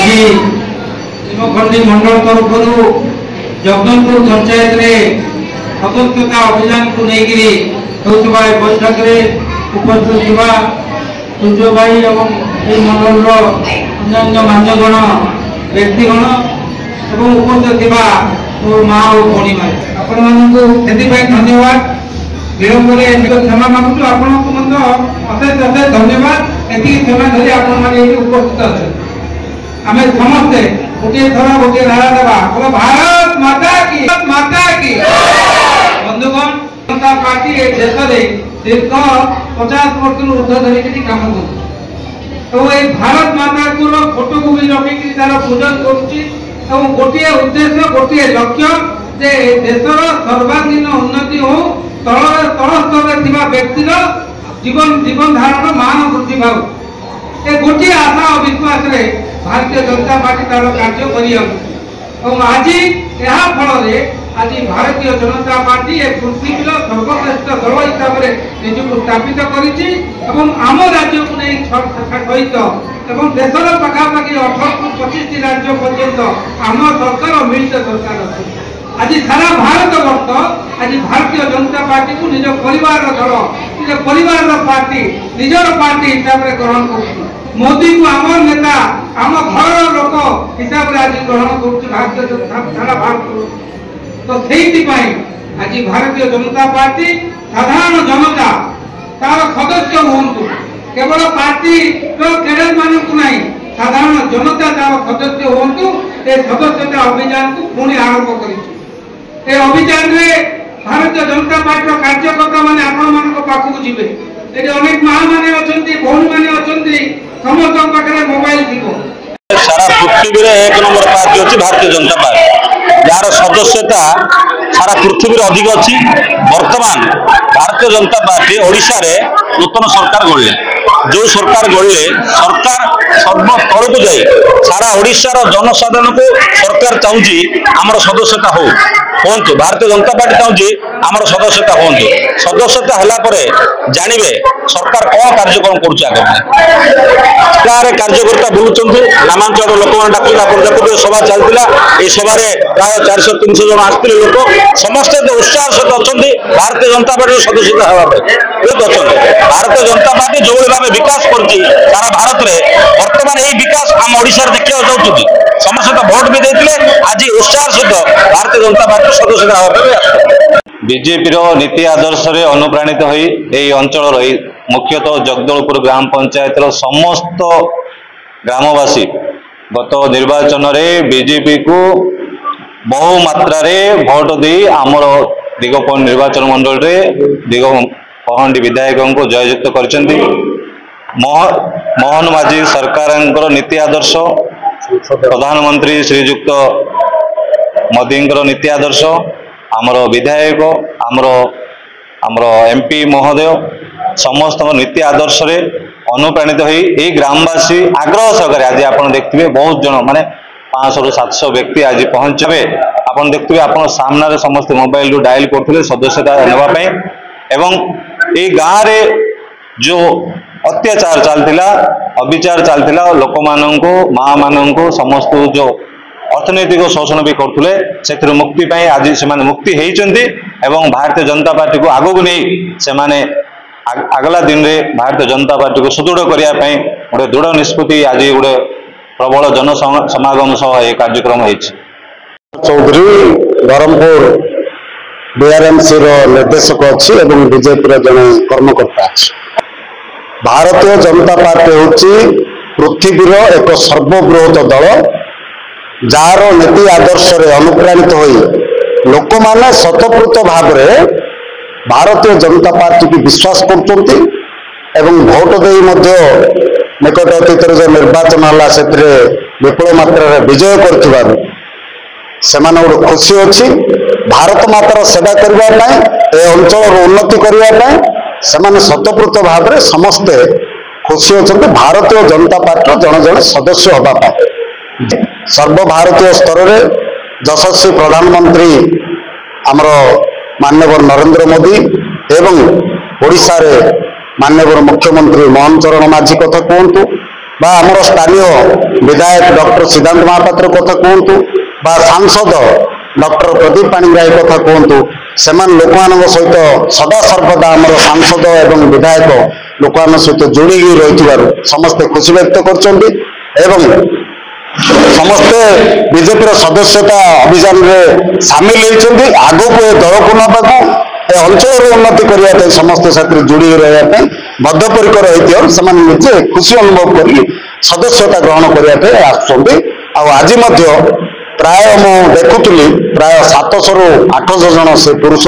आज हिमखंडी मंडल तरफ जगदलपुर पंचायत में सदस्यता अभियान को लेकर बैठक में उपस्थित सूर्य भाई और मंडल अन्य मान्यगण व्यक्तिगण और उपस्थित माँ और भौणी मैंने आपण धन्यवाद विलंब क्षमा मांगु आपण अशेष अशेष धन्यवाद एति समय धरी आपण माने उपस्थित अच्छे आम समस्ते गोटे थर गोटे नारा देवा भारत माता की बंधुगण जनता पार्टी देश में दीर्घ 50 वर्ष ऊर्ध धरिक कम कर भारत माता को फोटो को भी रखिक तार पूजन कर गोटे उद्देश्य गोटे लक्ष्य जे देशर सर्वांगीन उन्नति हो तल स्तर व्यक्तिर जीवन धारण मान वृद्धि पाऊ ए गोटे आशा और विश्वास रे भारतीय जनता पार्टी तार कार्य कर आज यह फल आज भारतीय जनता पार्टी एक पृथ्वीर सर्वश्रेष्ठ दल हिसाब से निजक स्थापित करम राज्य को नहीं सहित देशर पखापाखि 18 ରୁ 25 राज्य पर्यंत आम सरकार मिलित सरकार अच्छे आज सारा भारत वर्ष आज भारतीय जनता पार्टी को निज परिवार दल निज परिवार पार्टी निजर पार्टी हिसाब से ग्रहण कर मोदी को आम नेता आम घर लोक हिसाब से आज ग्रहण कर सारा भारत तो आज भारतीय जनता पार्टी साधारण जनता तार सदस्य हूँ केवल पार्टी कैडर मान को नहीं साधारण जनता तार सदस्य हूँ ए सदस्यता अभियान को पुणी आरंभ कर अभियान में भारतीय जनता पार्टी कार्यकर्ता मैंने आपण पाखक जी ये अनेक माँ मैंने अच्छा भौणी मैंने अच्छा समस्त पाखे मोबाइल थी सारा पृथ्वी में 1 नंबर पार्टी अच्छी भारतीय जनता पार्टी जार सदस्यता सारा पृथ्वी अधिक अच्छी वर्तमान भारतीय जनता पार्टी ओडिशा रे नूतन सरकार गढ़ले जो सरकार गढ़ले सरकार सर्वस्तर को जाए सारा ओडिशार जनसाधारण को सरकार चाहूँगी आमर सदस्यता हो भारतीय जनता पार्टी चाहूँगी आमर सदस्यता हूँ सदस्यता है जानवे सरकार कौन कार्यक्रम कर कार्यकर्ता बुलूं ग्रामांचल लोक मैंने सभा चलता ये सभार प्राय 400-300 जन आसते लोक समस्ते उत्साह सहित अच्छा भारतीय जनता पार्टी सदस्यता बहुत अच्छा भारतीय जनता पार्टी जो भाव विकास कर सारा भारत में बर्तमान यही विकास आम ओडिशा देखा चाहूँ समस्त तो भोट भी देते आज उत्साह सहित भारतीय जनता पार्टी सदस्यता बीजेपी नीति आदर्श रे अनुप्राणित होई अंचल मुख्यतः जगदलपुर ग्राम पंचायत समस्त ग्रामवासी गत निर्वाचन में बीजेपी को बहु मात्रा रे भोट दे आमर दिगपहंडी निर्वाचन मंडल रे दिगपहंडी विधायक को जययुक्त कर मोहन माझी सरकार नीति आदर्श प्रधानमंत्री श्रीजुक्त मोदी नीति आदर्श आमर विधायक आमर एमपी महोदय समस्त नीति आदर्श रे अनुप्राणित होई ग्रामवासी आग्रह सहकारे आज आप देखते बहुत जन माने 500 ରୁ 700 व्यक्ति आज पहुंचे आप देखते आप सामने समस्त मोबाइल रू डायल करते सदस्यता नापी एवं ये गाँव रे जो अत्याचार चलता अविचार चलता लोक मानू माँ मानू समस्त जो अर्थनैतिक शोषण भी करते से मुक्ति आज से मुक्ति होती भारतीय जनता पार्टी को आगू नहीं से आगला दिन में भारतीय जनता पार्टी को सुदृढ़ करने गोटे दृढ़ निष्पत्ति आज गोटे प्रबल जन समागम सह यह कार्यक्रम हो चौधरी बरमपुर बीआरएमसी निर्देशक अच्छी बीजेपी जन कर्मकर्ता अच्छी भारतीय जनता पार्टी हूँ पृथ्वीर एक सर्वबृहत दल जार नीति आदर्श रे अनुप्राणित होई लोक माने स्वतःपूत भाव में भारतीय जनता पार्टी की विश्वास करते भोट दे निकट अतीत जो निर्वाचन है से विपुल मात्रा विजय कर खुशी अच्छी भारत मातार सेवा करने अंचल उन्नति करने स्वतःपूत भाव में समस्ते खुशी अच्छा भारतीय जनता पार्टी जन जन सदस्य होगापाई सर्वभारतीय स्तर में यशस्वी प्रधानमंत्री आमर माननीय नरेंद्र मोदी एवं ओडिशा रे माननीय मुख्यमंत्री मोहन चरण माझी कथा कहतु बा आमर स्थानीय विधायक डॉक्टर सिद्धांत महापात्र कथा कहतु बा सांसद डॉक्टर प्रदीप पाणिग्राही कथा कहतु से लोक सहित सदा सर्वदा आमर सांसद एवं विधायक लोक सहित जोड़ी रही समस्ते खुशी व्यक्त कर समस्ते बीजेपी सदस्यता अभियान में सामिल होती आग को दल को नाक अंचल उन्नति करने समस्ते साथी जोड़ी रहा बद्धपरिकर होती निजे खुशी अनुभव कर सदस्यता ग्रहण करने आज प्राय मु देखुली प्राय 700 ରୁ 800 जन से पुरुष